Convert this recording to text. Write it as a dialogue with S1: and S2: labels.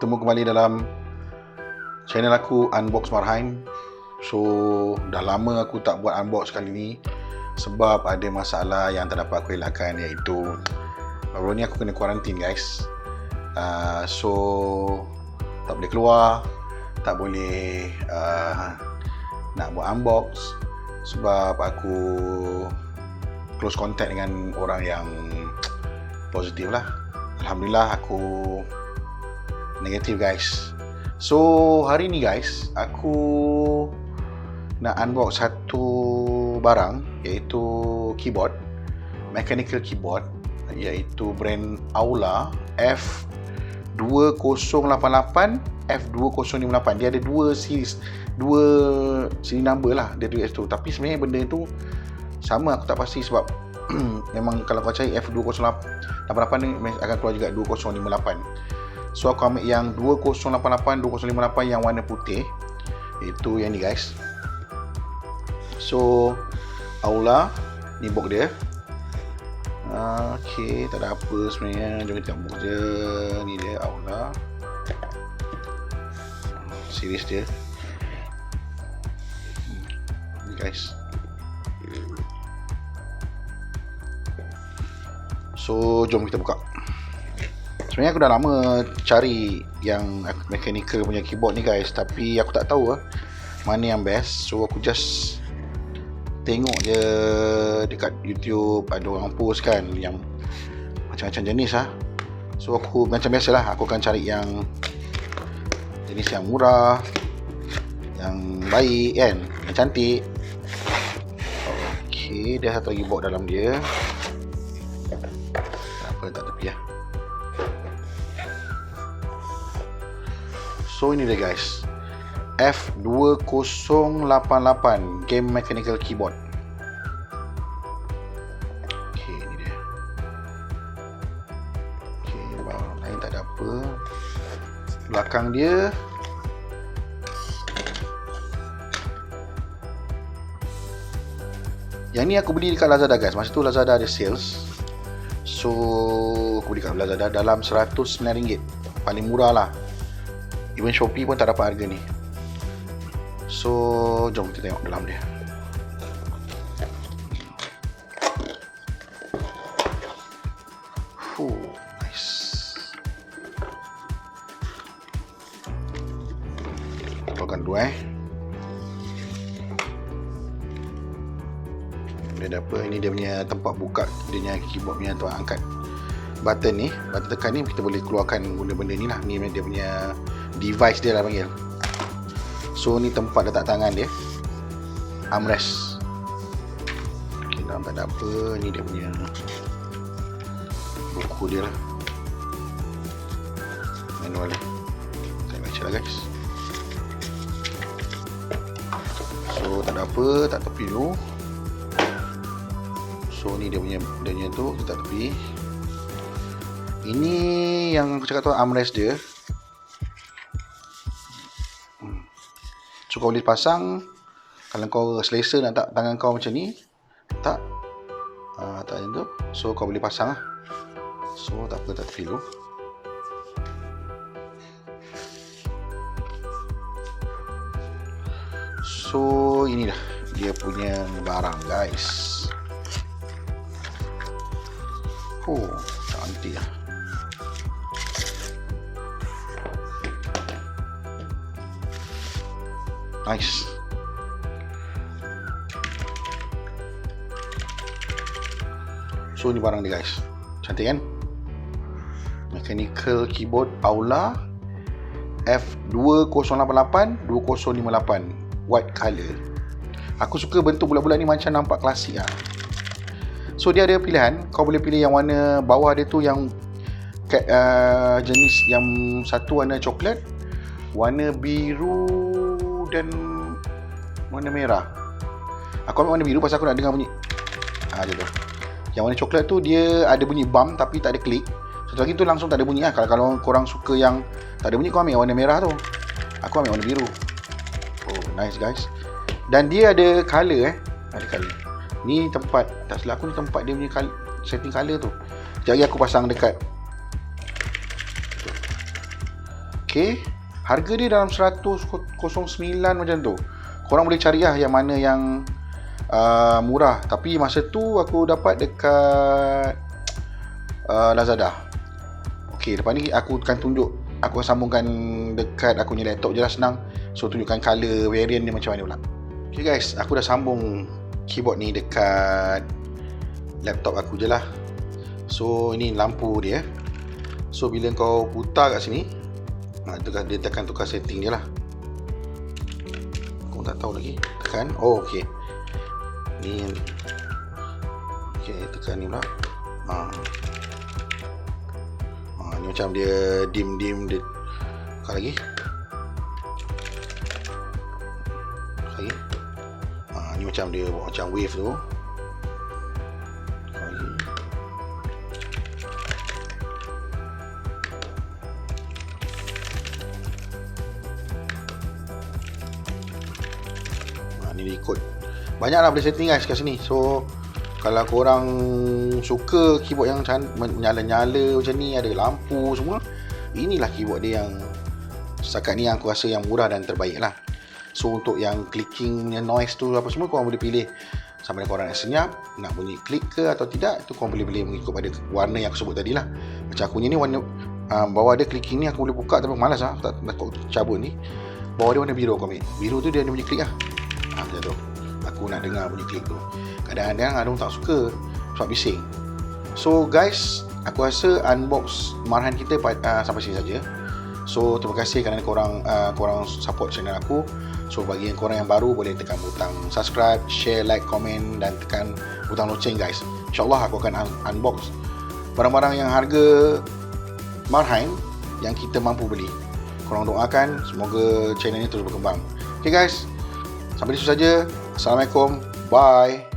S1: bertemu kembali dalam channel aku Unbox Marhain. So dah lama aku tak buat unbox kali ni sebab ada masalah yang tak dapat aku elakkan, iaitu baru ni aku kena kuarantin guys. So tak boleh keluar, tak boleh nak buat unbox sebab aku close contact dengan orang yang positif lah. Alhamdulillah aku negatif guys. So hari ni guys, aku nak unbox satu barang, iaitu keyboard, mechanical keyboard, iaitu brand Aula F2088 F2058. Dia ada dua series number lah dia tulis tu, tapi sebenarnya benda tu sama, aku tak pasti sebab memang kalau kau cari F2088 ni akan keluar juga 2058. So aku ambil yang 2088 2058 yang warna putih, itu yang ni guys. So Aula ni box dia. Okay, tak ada apa sebenarnya, jom kita box dia. Ni dia Aula series dia ni guys. So jom kita buka. Sebenarnya aku dah lama cari yang mechanical punya keyboard ni guys, tapi aku tak tahu mana yang best. So aku just tengok je dekat YouTube, ada orang post kan yang macam-macam jenis lah. So aku macam biasalah, aku akan cari yang jenis yang murah, yang baik kan, yang cantik. Okay, dia satu lagi box dalam dia. Apa letak tepi lah. So ini dia guys, F2088 game mechanical keyboard. Okay, ini dia. Okay, barang lain tak ada apa. Belakang dia yang ni aku beli dekat Lazada guys. Masa tu Lazada ada sales, so aku beli kat Lazada dalam RM109, paling murah lah. Even Shopee pun tak dapat harga ni. So jom kita tengok dalam dia. Nice. Keluarkan dua Dia ada apa? Ini dia punya tempat buka dia punya keyboard punya tu, angkat button ni, button tekan ni kita boleh keluarkan benda-benda ni lah. Ni dia punya device dia lah panggil. So ni tempat letak tangan dia, armrest. Okay, dalam tak ada apa. Ni dia punya buku dia lah, manual dia. Kita baca lah guys. So tak ada apa, tak tepi dulu. So ni dia punya tu, kita tak tepi. Ini yang aku cakap tu armrest dia. So kau boleh pasang, kalau kau selesa nak tak tangan kau macam ni, tak macam tu, so kau boleh pasang lah. So tak apa, tak tepi dulu. So ini dah dia punya barang guys. Cantik lah. Nice. So ni barang dia guys, cantik kan? Mechanical keyboard Aula F2088 2058 white color. Aku suka bentuk bulat-bulat ni, macam nampak klasik lah. So dia ada pilihan, kau boleh pilih yang warna bawah dia tu yang jenis yang satu warna coklat, warna biru dan warna merah. Aku ambil warna biru pasal aku nak dengar bunyi dia tu. Yang warna coklat tu dia ada bunyi bump tapi tak ada klik. Satu lagi tu langsung tak ada bunyi lah. Kalau korang suka yang tak ada bunyi, kau ambil yang warna merah tu. Aku ambil warna biru. Nice guys. Dan dia ada color ada color. Ni tempat, tak silap aku ni tempat dia punya setting color tu. Sekejap lagi aku pasang dekat Okay, harga dia dalam 109 macam tu. Korang boleh cari lah yang mana yang murah. Tapi masa tu aku dapat dekat Lazada. Okay, lepas ni aku akan tunjuk, aku akan sambungkan dekat aku punya laptop je lah, senang. So tunjukkan color variant dia macam mana pula. Okay guys, aku dah sambung keyboard ni dekat laptop aku je lah. So ini lampu dia. So bila kau putar kat sini, dia tekan tukar setting dia lah. Aku tak tahu lagi. Tekan. Oh ok. Ni. Ok, tekan ni pula. Ni macam dia dim dia. Tekan lagi. Lagi. Ni macam dia macam wave tu. Ni ikut. Banyaklah boleh setting guys kat sini. So kalau korang suka keyboard yang menyala-nyala macam ni, ada lampu semua, inilah keyboard dia yang setakat ni yang aku rasa yang murah dan terbaik lah. So untuk yang clicking noise tu apa semua, korang boleh pilih sama ada korang nak senyap, nak bunyi klik ke atau tidak. Itu korang boleh pilih mengikut pada warna yang aku sebut tadi lah. Macam aku ni warna bawah dia clicking ni aku boleh buka, tapi malas lah, tak cabut ni. Bawah dia warna biru aku ambil. Biru tu dia ada bunyi klik lah. Macam tu. Aku nak dengar bunyi klik tu. Kadang-kadang ada orang tak suka sebab bising. So guys, aku rasa unbox marahan kita sampai sini saja. So terima kasih kerana korang support channel aku. So bagi yang korang yang baru, boleh tekan butang subscribe, share, like, komen dan tekan butang loceng guys. InsyaAllah aku akan unbox barang-barang yang harga marhain yang kita mampu beli. Korang doakan semoga channel ni terus berkembang. Okay guys, sampai di situ saja. Assalamualaikum. Bye.